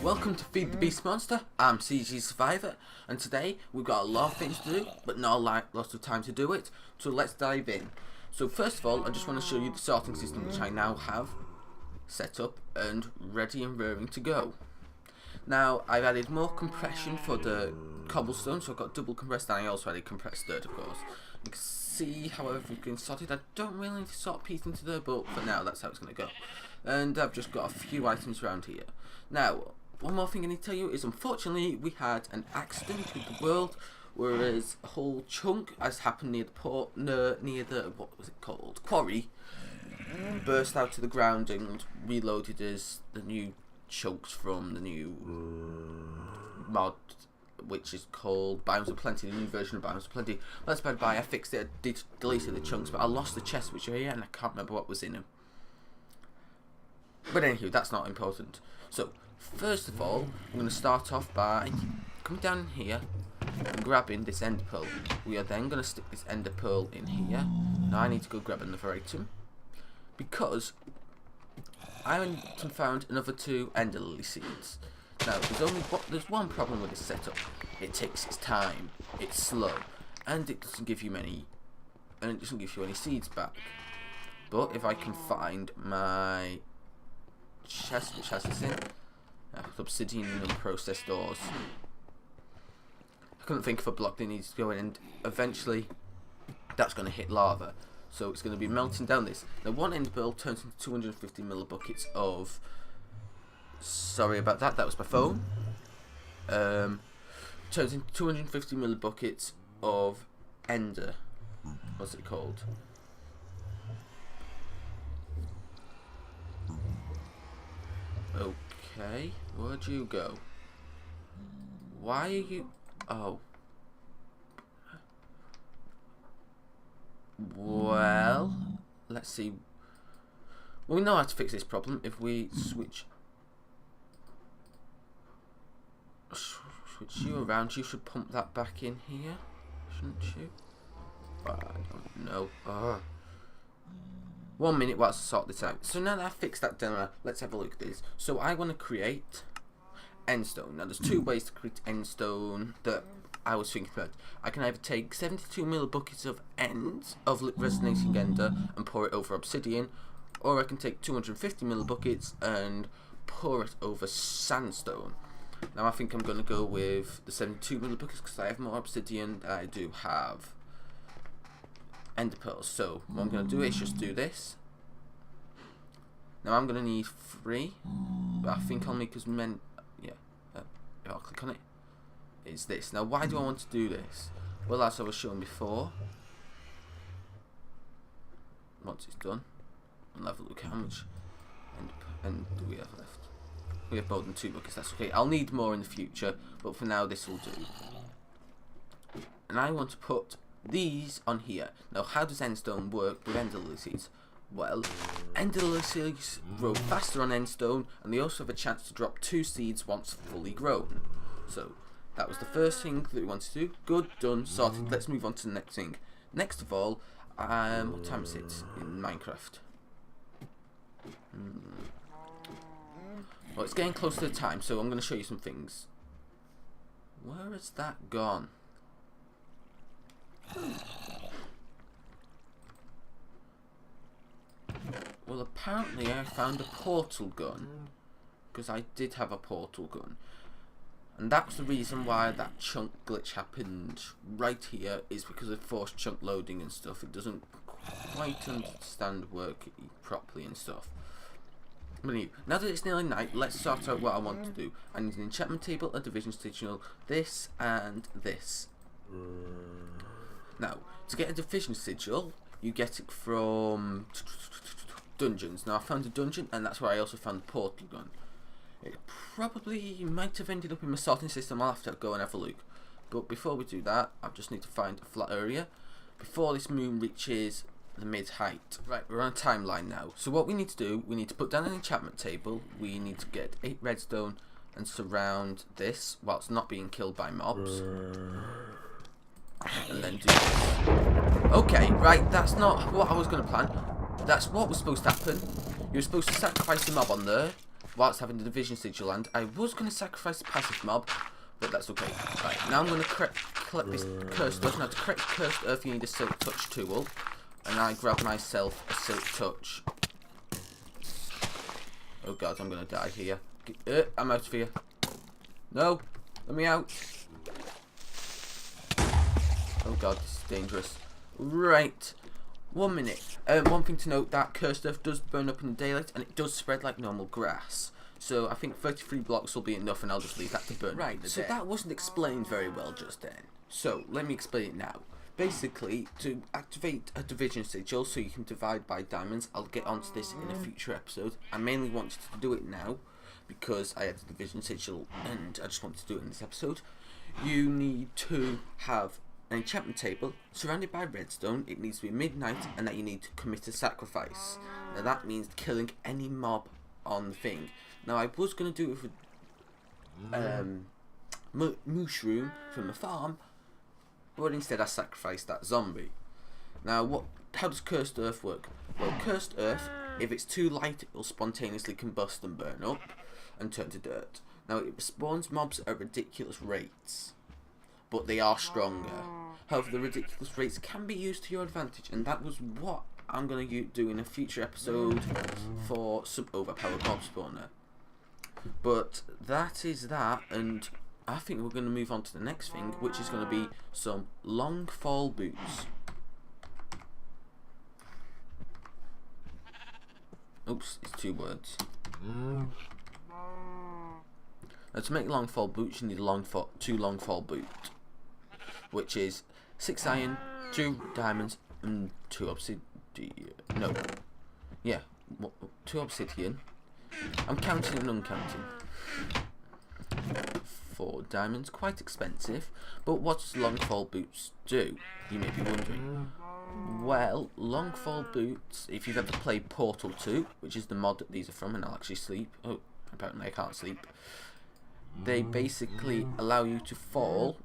Welcome to Feed the Beast Monster. I'm Czsurvivor, and today we've got a lot of things to do, but not lots of time to do it. So let's dive in. So first of all, I just want to show you the sorting system which I now have set up and ready and raring to go. Now I've added more compression for the cobblestone, so I've got double compressed, and I also added compressed dirt, of course. You can see how everything's sorted. I don't really need to sort peat into there, but for now that's how it's going to go. And I've just got a few items around here. Now, one more thing I need to tell you is, unfortunately, we had an accident with the world, whereas a whole chunk has happened near the port, near the, what was it called, quarry, burst out to the ground and reloaded as the new chunks from the new mod, which is called Biomes of Plenty, the new version of Biomes of Plenty. Well, that's bad bye. I fixed it, I deleted the chunks, but I lost the chests which are here and I can't remember what was in them. But anywho, that's not important. So, first of all, I'm going to start off by coming down here and grabbing this ender pearl. We are then going to stick this ender pearl in here. Now I need to go grab another item, because I went and found another 2 ender lily seeds. Now, there's one problem with this setup. It takes its time, it's slow, and it doesn't give you any seeds back. But if I can find my chest which has this in, obsidian and unprocessed ores. I couldn't think of a block that needs to go in, and eventually that's going to hit lava, so it's going to be melting down this. Now, one ender pearl turns into 250 millibuckets of, sorry about that, that was my phone. Turns into 250 millibuckets of ender, what's it called? Okay, where'd you go? Why are you... Oh. Well, let's see. Well, we know how to fix this problem if we switch you around. You should pump that back in here, shouldn't you? I don't know. 1 minute whilst I sort this out. So now that I've fixed that down, let's have a look at this. So I want to create endstone. Now there's 2 ways to create endstone that I was thinking about. I can either take 72 millibuckets of resonating ender and pour it over obsidian, or I can take 250 millibuckets and pour it over sandstone. Now I think I'm going to go with the 72 millibuckets because I have more obsidian than I do have ender pearls. So what I'm going to do is just do this. Now I'm going to need 3, but I think I'll make as many. Yeah, if I'll click on it, it's this. Now why do I want to do this? Well, as I was showing before, once it's done, we'll have a look how much and do we have left. We have more than 2 buckets, that's okay. I'll need more in the future, but for now this will do. And I want to put these on here. Now, how does endstone work with ender lily seeds? Well, ender lily seeds grow faster on endstone, and they also have a chance to drop 2 seeds once fully grown. So that was the first thing that we wanted to do. Good, done, sorted. Let's move on to the next thing. Next of all, what time is it in Minecraft? Well, it's getting close to the time, so I'm going to show you some things. Where has that gone? Well, apparently I found a portal gun, because I did have a portal gun, and that's the reason why that chunk glitch happened right here, is because of forced chunk loading and stuff. It doesn't quite understand working properly and stuff. But anyway, now that it's nearly night, let's sort out what I want to do. I need an enchantment table, a division sigil, this and this. Now, to get a division sigil, you get it from dungeons. Now, I found a dungeon, and that's where I also found the portal gun. It probably might have ended up in my sorting system. I'll have to go and have a look. But before we do that, I just need to find a flat area before this moon reaches the mid-height. Right, we're on a timeline now. So what we need to do, we need to put down an enchantment table. We need to get 8 redstone and surround this whilst not being killed by mobs. And then do this. Okay, right, that's not what I was going to plan. That's what was supposed to happen. You were supposed to sacrifice the mob on there, whilst having the division sigil land. I was going to sacrifice the passive mob, but that's okay. Right, now I'm going to collect this cursed earth. Now to collect cursed earth you need a silk touch tool, and I grab myself a silk touch. Oh god, I'm going to die here. I'm out of here. No, let me out. Oh god, this is dangerous. Right, 1 minute. One thing to note, that cursed earth does burn up in the daylight, and it does spread like normal grass. So I think 33 blocks will be enough, and I'll just leave that to burn. Right, so that wasn't explained very well just then. So let me explain it now. Basically, to activate a division sigil so you can divide by diamonds, I'll get onto this in a future episode. I mainly wanted to do it now because I had the division sigil and I just wanted to do it in this episode. You need to have an enchantment table surrounded by redstone. It needs to be midnight, and that you need to commit a sacrifice. Now that means killing any mob on the thing. Now I was going to do it with mushroom from the farm, but instead I sacrificed that zombie. Now how does cursed earth work? Well, cursed earth, if it's too light, it will spontaneously combust and burn up and turn to dirt. Now it spawns mobs at ridiculous rates, but they are stronger. However, the ridiculous rates can be used to your advantage, and that was what I'm going to do in a future episode for some overpowered mob spawner. But that is that, and I think we're going to move on to the next thing, which is going to be some long fall boots. Oops, it's 2 words. Now to make long fall boots, you need a 2 long fall boot, which is 6 iron, 2 diamonds, and 2 obsidian. No, yeah, 2 obsidian. I'm counting and uncounting. 4 diamonds, quite expensive. But what does long fall boots do? You may be wondering. Well, long fall boots, if you've ever played Portal 2, which is the mod that these are from, and I'll actually sleep. Oh, apparently I can't sleep. They basically allow you to fall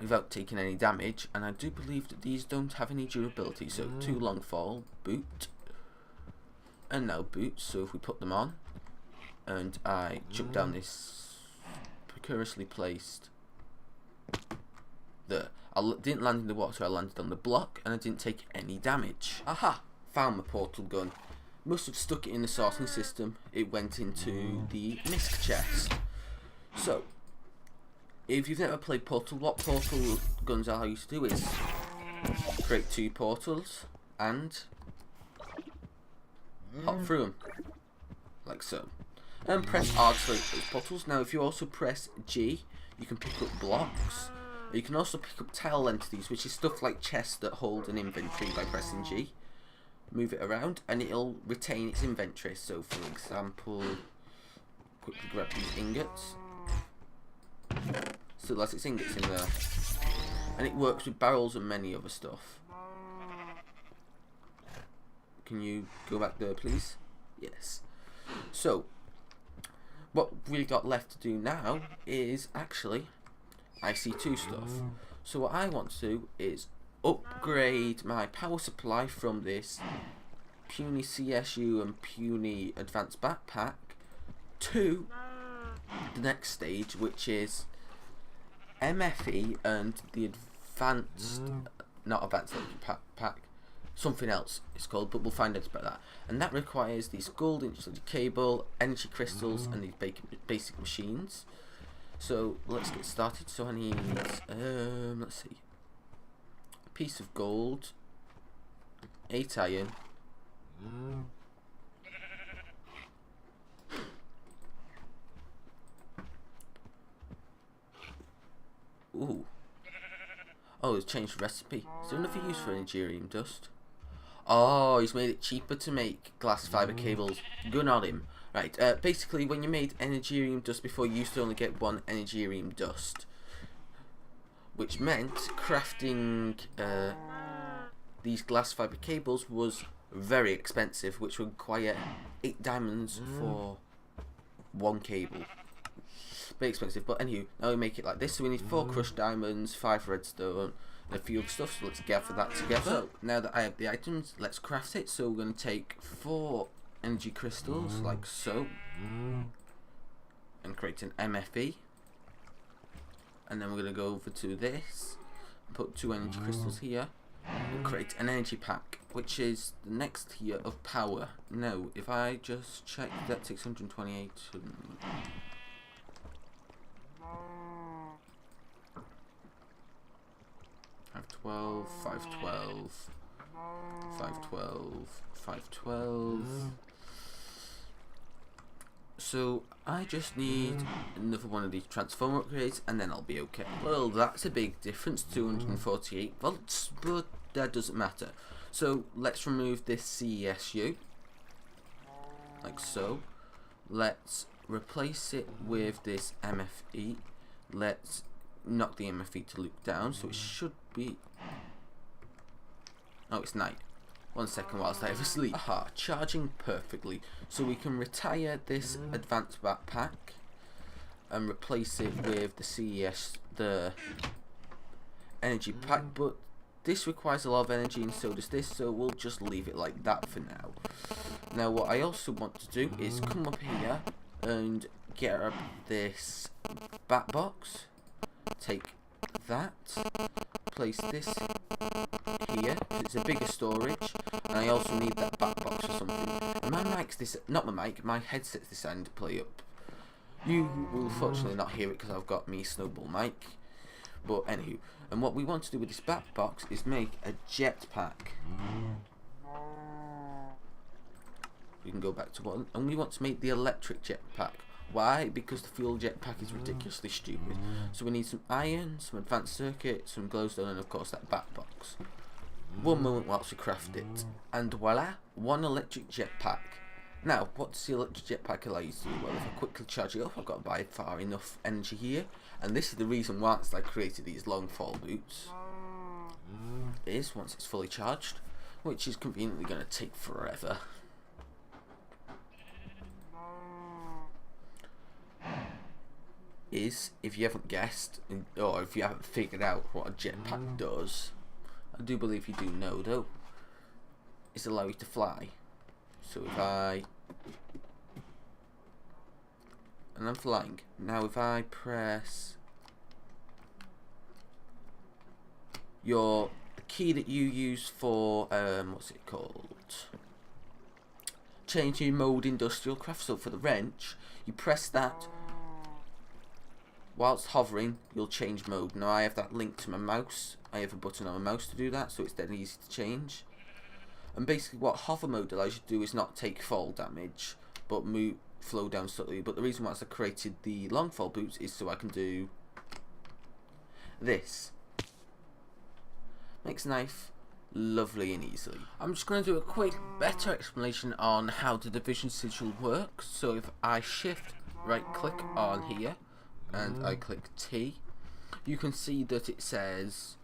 without taking any damage, and I do believe that these don't have any durability. So 2 long fall boot, and now boots. So if we put them on, and I jump down this precariously placed, I didn't land in the water, I landed on the block, and I didn't take any damage. Aha! Found my portal gun. Must have stuck it in the sorting system. It went into the misc chest. So, if you've never played Portal, what portal guns allow you to do is create 2 portals and hop through them, like so. And press R to select those portals. Now, if you also press G, you can pick up blocks. You can also pick up tile entities, which is stuff like chests that hold an inventory by pressing G. Move it around, and it'll retain its inventory. So, for example, quickly grab these ingots. Still has its ingots in there, and it works with barrels and many other stuff. Can you go back there, please? Yes. So, what we've got left to do now is actually IC2 stuff. So what I want to do is upgrade my power supply from this puny CSU and puny advanced backpack to the next stage, which is MFE and the advanced, not advanced pack, something else it's called, but we'll find out about that. And that requires these gold insulated cable, energy crystals, and these basic machines. So let's get started. So I need, let's see, a piece of gold, 8 iron, ooh, oh, it's changed the recipe. Is there another use for Nigerium dust? Oh, he's made it cheaper to make glass fiber cables. Good on him. Right, basically when you made Energirium dust before, you used to only get 1 Energirium dust, which meant crafting these glass fiber cables was very expensive, which would require 8 diamonds for 1 cable. Very expensive, but anyway, now we make it like this. So we need 4 crushed diamonds, 5 redstone, and a few other stuff. So let's gather that together. So now that I have the items, let's craft it. So we're going to take 4 energy crystals, like so, and create an MFE. And then we're going to go over to this, put 2 energy crystals here, and create an energy pack, which is the next tier of power. Now, if I just check that 628... 512, 512, 512, 512. So I just need another one of these transformer upgrades and then I'll be okay. Well, that's a big difference, 248 volts, but that doesn't matter. So let's remove this CESU, like so. Let's replace it with this MFE. Let's knock the MFE to loop down, so it should be... Oh, it's night. 1 second whilst I have a sleep. Aha, charging perfectly. So we can retire this advanced backpack and replace it with the CES, the energy pack, but this requires a lot of energy and so does this, so we'll just leave it like that for now. Now what I also want to do is come up here and get up this bat box, take that, place this here, it's a bigger storage, and I also need that back box or something. And my mic's this, not my mic, my headset's deciding to play up. You will fortunately not hear it because I've got me Snowball mic. But anywho, and what we want to do with this back box is make a jetpack. We can go back to one, and we want to make the electric jetpack. Why? Because the fuel jetpack is ridiculously stupid. So we need some iron, some advanced circuit, some glowstone, and of course that back box. One moment whilst we craft it, and voila, one electric jetpack. Now, what does the electric jetpack allow you to do? Well, if I quickly charge it up, I've got by far enough energy here, and this is the reason whilst I created these long fall boots. Is once it's fully charged, which is conveniently going to take forever. Is, if you haven't guessed, or if you haven't figured out what a jetpack does, I do believe you do know though, is allow you to fly. So if I, and I'm flying, now if I press the key that you use for, what's it called, changing mode industrial craft, so for the wrench, you press that. Whilst hovering, you'll change mode. Now I have that linked to my mouse. I have a button on my mouse to do that, so it's dead easy to change. And basically what hover mode allows you to do is not take fall damage, but flow down slightly. But the reason why I created the long fall boots is so I can do this. Makes knife lovely and easily. I'm just going to do a quick, better explanation on how the division sigil works. So if I shift right click on here, and I click T, you can see that it says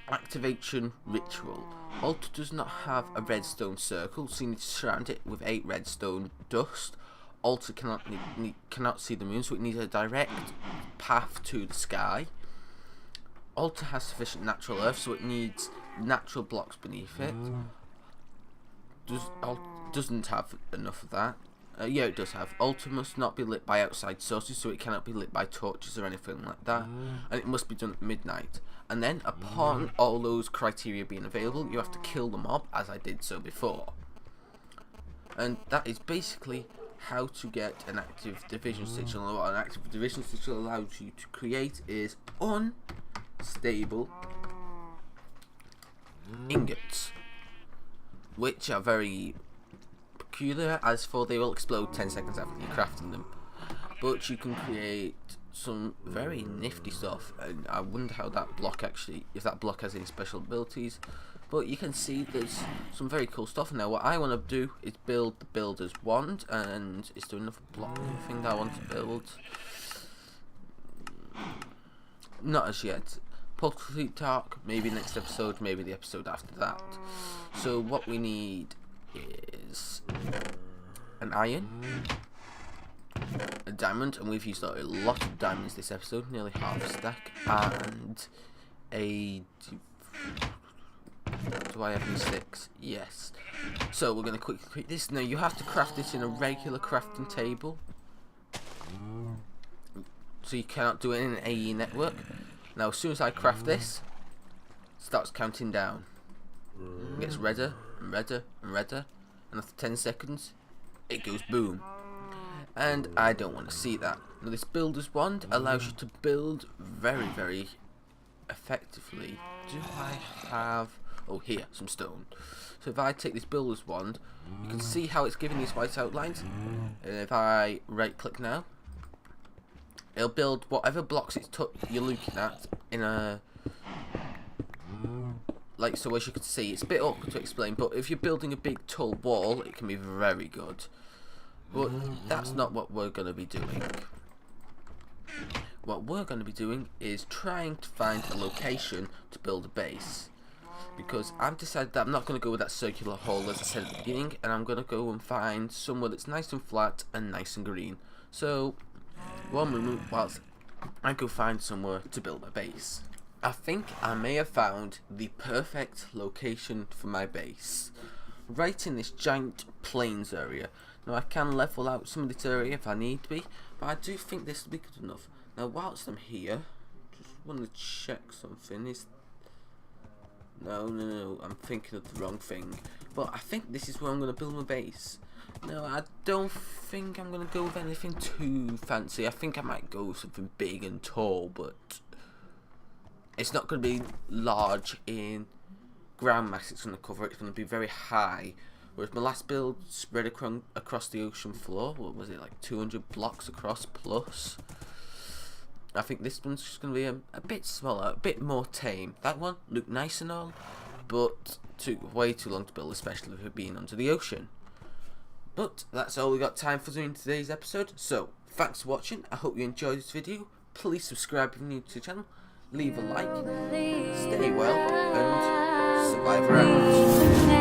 activation ritual. Alter does not have a redstone circle, so you need to surround it with 8 redstone dust. Alter cannot see the moon, so it needs a direct path to the sky. Alter has sufficient natural earth, so it needs natural blocks beneath it. Doesn't have enough of that. Yeah, it does have. Altar must not be lit by outside sources, so it cannot be lit by torches or anything like that. And it must be done at midnight. And then, upon all those criteria being available, you have to kill the mob, as I did so before. And that is basically how to get an active division sigil. And what an active division sigil allows you to create is unstable ingots, which are very peculiar, as for they will explode 10 seconds after you're crafting them. But you can create some very nifty stuff, and I wonder how that block actually, if that block has any special abilities. But you can see there's some very cool stuff. Now what I want to do is build the builder's wand, and is there another block thing that I want to build? Not as yet. Portal talk, maybe next episode, maybe the episode after that. So what we need is an iron, a diamond, and we've used a lot of diamonds this episode, nearly half a stack, and a Do I have any sticks? Yes. So we're going to quickly create this. Now you have to craft this in a regular crafting table. So you cannot do it in an AE network. Now as soon as I craft this, it starts counting down. It gets redder and redder and redder. And after 10 seconds, it goes boom. And I don't want to see that. Now this builder's wand allows you to build very, very effectively. Do I have... oh, here, some stone. So if I take this builder's wand, you can see how it's giving these white outlines. And if I right click now, it'll build whatever blocks you're looking at in a... like, so as you can see, it's a bit awkward to explain, but if you're building a big tall wall, it can be very good. But that's not what we're going to be doing. What we're going to be doing is trying to find a location to build a base. Because I've decided that I'm not going to go with that circular hole as I said at the beginning, and I'm going to go and find somewhere that's nice and flat and nice and green. So, one moment whilst I go find somewhere to build my base. I think I may have found the perfect location for my base. Right in this giant plains area. Now I can level out some of this area if I need to be, but I do think this will be good enough. Now whilst I'm here, just want to check something. No, I'm thinking of the wrong thing. But I think this is where I'm going to build my base. No, I don't think I'm going to go with anything too fancy. I think I might go with something big and tall, but it's not going to be large in ground mass it's going to cover. It's going to be very high. Whereas my last build spread across the ocean floor. What was it, like 200 blocks across plus? I think this one's just going to be a bit smaller, a bit more tame. That one looked nice and all, but took way too long to build, especially with it being under the ocean. But that's all we got time for doing today's episode. So, thanks for watching. I hope you enjoyed this video. Please subscribe if you're new to the channel. Leave a like. Stay well, and Survivor out.